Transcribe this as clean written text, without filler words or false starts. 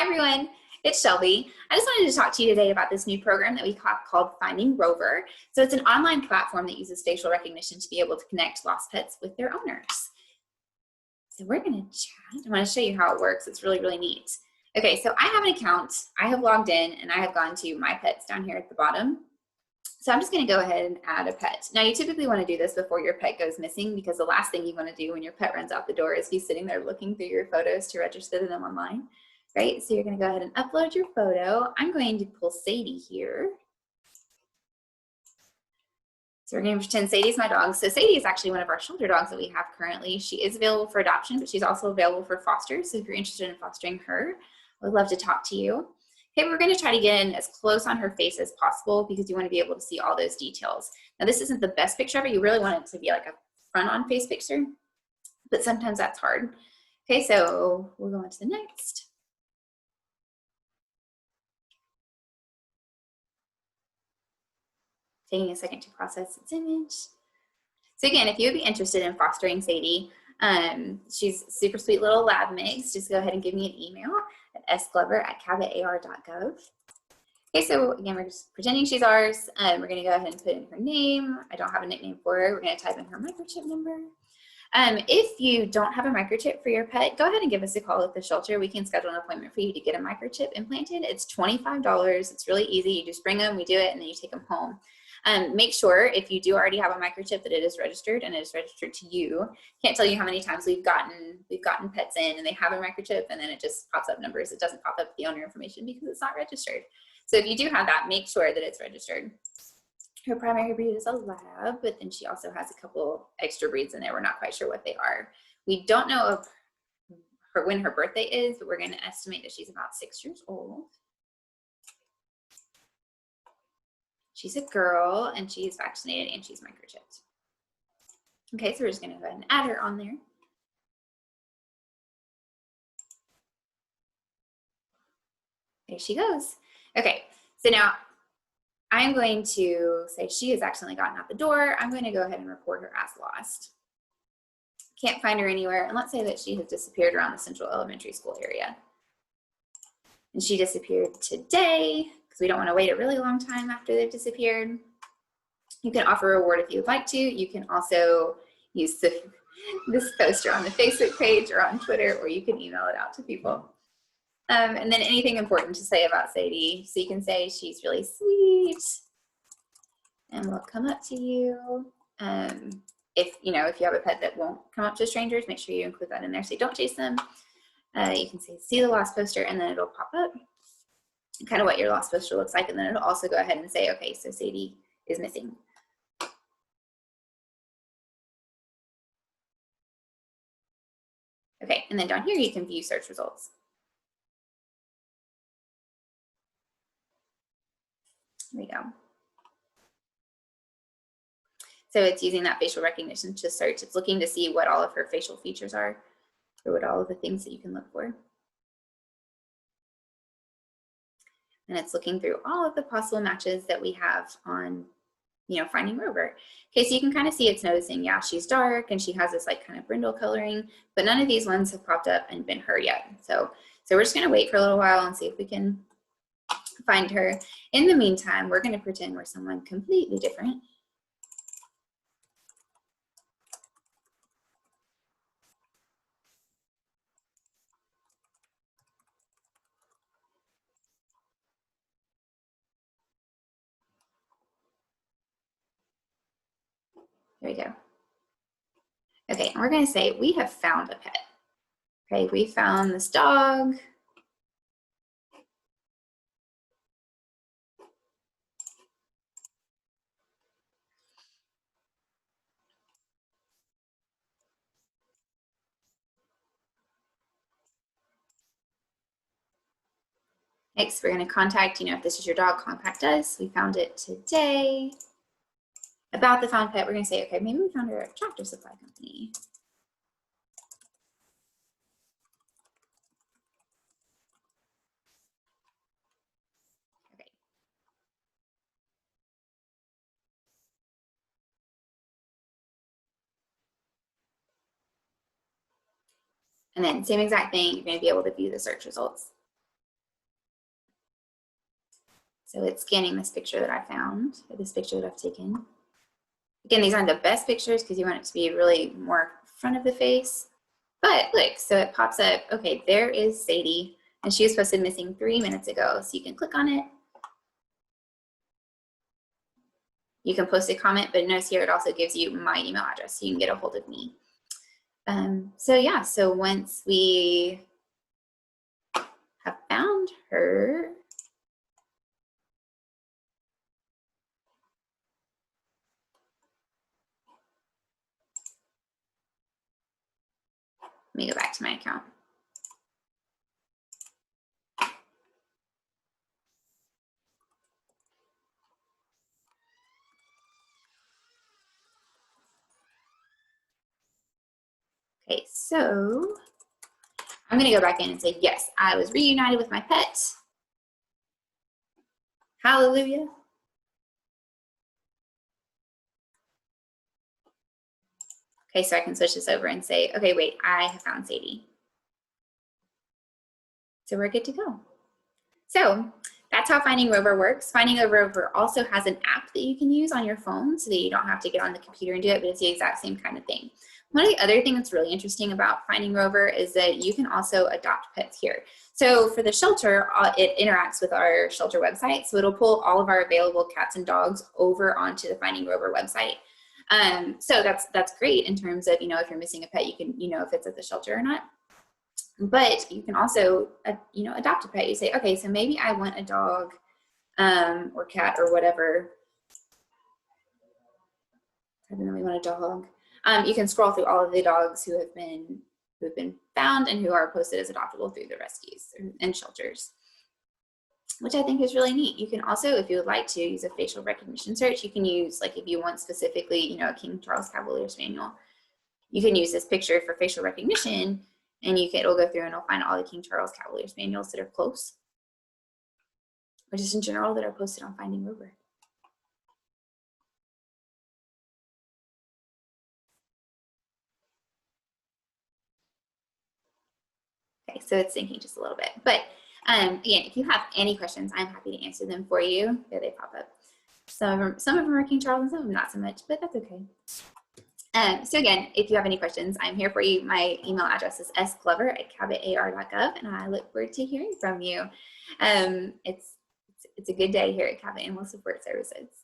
Hi everyone, it's Shelby. I just wanted to talk to you today about this new program that we called Finding Rover. So it's an online platform that uses facial recognition to be able to connect lost pets with their owners. So we're going to chat. I want to show you how it works. It's really, really neat. Okay, so I have an account. I have logged in and I have gone to My Pets down here at the bottom. So I'm just going to go ahead and add a pet. Now you typically want to do this before your pet goes missing, because the last thing you want to do when your pet runs out the door is be sitting there looking through your photos to register them online. Right, so you're going to go ahead and upload your photo. I'm going to pull Sadie here. So we're going to pretend Sadie's my dog. So Sadie is actually one of our shelter dogs that we have currently. She is available for adoption, but she's also available for foster. So if you're interested in fostering her, I would love to talk to you. Okay, we're going to try to get in as close on her face as possible because you want to be able to see all those details. Now this isn't the best picture of it. You really want it to be like a front-on face picture, but sometimes that's hard. Okay, so we'll go on to the next. Taking a second to process its image. So again, if you would be interested in fostering Sadie, she's a super sweet little lab mix. Just go ahead and give me an email at sglover@cabotar.gov. Okay, so again, we're just pretending she's ours. We're gonna go ahead and put in her name. I don't have a nickname for her. We're gonna type in her microchip number. If you don't have a microchip for your pet, go ahead and give us a call at the shelter. We can schedule an appointment for you to get a microchip implanted. It's $25. It's really easy. You just bring them, we do it, and then you take them home. Make sure if you do already have a microchip that it is registered and it is registered to you. Can't tell you how many times we've gotten pets in and they have a microchip and then it just pops up numbers. It doesn't pop up the owner information because it's not registered. So if you do have that, make sure that it's registered. Her primary breed is a lab, but then she also has a couple extra breeds in there. We're not quite sure what they are. We don't know when her birthday is, but we're going to estimate that she's about 6 years old. She's a girl and she's vaccinated and she's microchipped. Okay, so we're just going to go ahead and add her on there. There she goes. Okay, so now I'm going to say she has accidentally gotten out the door. I'm going to go ahead and report her as lost. Can't find her anywhere. And let's say that she has disappeared around the Central Elementary School area. And she disappeared today because we don't want to wait a really long time after they've disappeared. You can offer a reward if you would like to. You can also use this poster on the Facebook page or on Twitter, or you can email it out to people. And then anything important to say about Sadie. So you can say she's really sweet and will come up to you. If you have a pet that won't come up to strangers, make sure you include that in there so you don't chase them. You can say, see the lost poster, and then it'll pop up kind of what your lost poster looks like. And then it'll also go ahead and say, okay, so Sadie is missing. Okay, and then down here, you can view search results. There we go. So it's using that facial recognition to search. It's looking to see what all of her facial features are, or what all of the things that you can look for. And it's looking through all of the possible matches that we have on, Finding Rover. Okay, so you can kind of see it's noticing, yeah, she's dark and she has this like kind of brindle coloring, but none of these ones have popped up and been her yet. So we're just gonna wait for a little while and see if we can find her. In the meantime, we're gonna pretend we're someone completely different. There we go. Okay, and we're gonna say we have found a pet. Okay, we found this dog. Next, we're going to contact, if this is your dog, contact us. We found it today. About the found pet, we're going to say, okay, maybe we found her at a tractor supply company. Okay. And then same exact thing, you're going to be able to view the search results. So it's scanning this picture that I found, or this picture that I've taken. Again, these aren't the best pictures because you want it to be really more front of the face. But look, so it pops up, okay, there is Sadie, and she was posted missing 3 minutes ago. So you can click on it. You can post a comment, but notice here it also gives you my email address so you can get a hold of me. So yeah, so once we have found her, let me go back to my account. Okay, so I'm gonna go back in and say, yes, I was reunited with my pet. Hallelujah. Okay, so I can switch this over and say, okay, wait, I have found Sadie. So we're good to go. So that's how Finding Rover works. Finding Rover also has an app that you can use on your phone so that you don't have to get on the computer and do it, but it's the exact same kind of thing. One of the other things that's really interesting about Finding Rover is that you can also adopt pets here. So for the shelter, it interacts with our shelter website. So it'll pull all of our available cats and dogs over onto the Finding Rover website. So that's great in terms of, if you're missing a pet, you can, if it's at the shelter or not. But you can also, adopt a pet. You say, okay, so maybe I want a dog or cat or whatever. I don't really want a dog. You can scroll through all of the dogs who have been found and who are posted as adoptable through the rescues and shelters, which I think is really neat. You can also, if you would like to, use a facial recognition search. You can use, like, if you want specifically, a King Charles Cavalier Spaniel, you can use this picture for facial recognition, and it'll go through and it'll find all the King Charles Cavalier Spaniels that are close, or just in general that are posted on Finding Rover. Okay, so it's thinking just a little bit. But again, if you have any questions, I'm happy to answer them for you. There they pop up. Some of them are King Charles and some of them not so much, but that's okay. So again, if you have any questions, I'm here for you. My email address is sglover@cabatar.gov, and I look forward to hearing from you. It's a good day here at Cabot Animal Support Services.